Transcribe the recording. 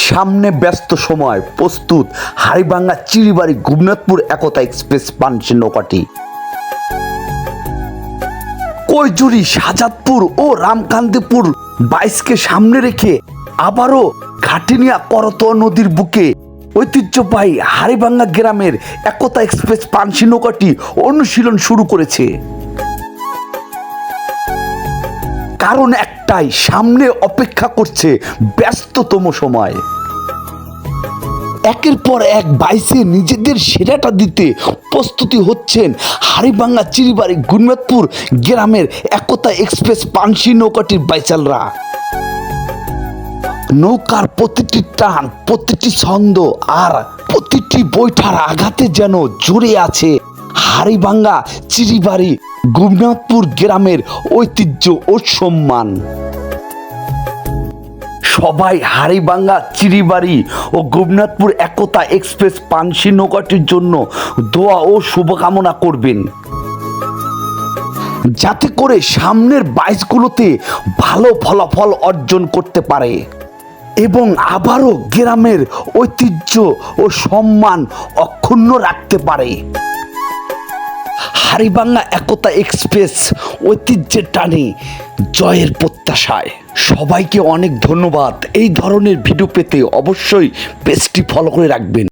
সামনে ব্যস্ত সময় প্রস্তুত হাড়িভাঙ্গা চিরিবাড়ি গোপীনাথপুর একতা এক্সপ্রেস পানসি নৌকাটি। কৈজুরি, শাহজাদপুর ও রামকান্তিপুর বাইসকে সামনে রেখে আবারও ঘাটিনিয়া করতোয়া নদীর বুকে ঐতিহ্যবাহী হাড়িভাঙ্গা গ্রামের একতা এক্সপ্রেস পানসি নৌকাটি অনুশীলন শুরু করেছে। কারণ একটাই, সামনে অপেক্ষা করছে ব্যস্ততম সময়। একের পর এক বাইসে নিজেদের সেরাটা দিতে প্রস্তুতি হচ্ছেন হাড়িভাঙ্গা চিরিবাড়ি গোপীনাথপুর গ্রামের একতা এক্সপ্রেস পানসি নৌকাটির বাইচালরা। নৌকার প্রতিটি টান, প্রতিটি ছন্দ আর প্রতিটি বৈঠার আঘাতে যেন জুড়ে আছে হাড়িভাঙ্গা চিরিবাড়ি গোপীনাথপুর গ্রামের ঐতিহ্য ও সম্মান। সবাই হাড়িভাঙ্গা চিরিবাড়ি ও গোপীনাথপুর একতা এক্সপ্রেস পানসি নৌকাটির জন্য দোয়া ও শুভকামনা করবেন, যাতে করে সামনের বাইচগুলোতে ভালো ফলাফল অর্জন করতে পারে এবং আবারও গ্রামের ঐতিহ্য ও সম্মান অক্ষুণ্ণ রাখতে পারে। হাড়িভাঙ্গা একতা এক্সপ্রেস ঐতিহ্যের টানে জয়ের প্রত্যাশায়। সবাইকে অনেক ধন্যবাদ। এই ধরনের ভিডিও পেতে অবশ্যই পেজটি ফলো করে রাখবেন।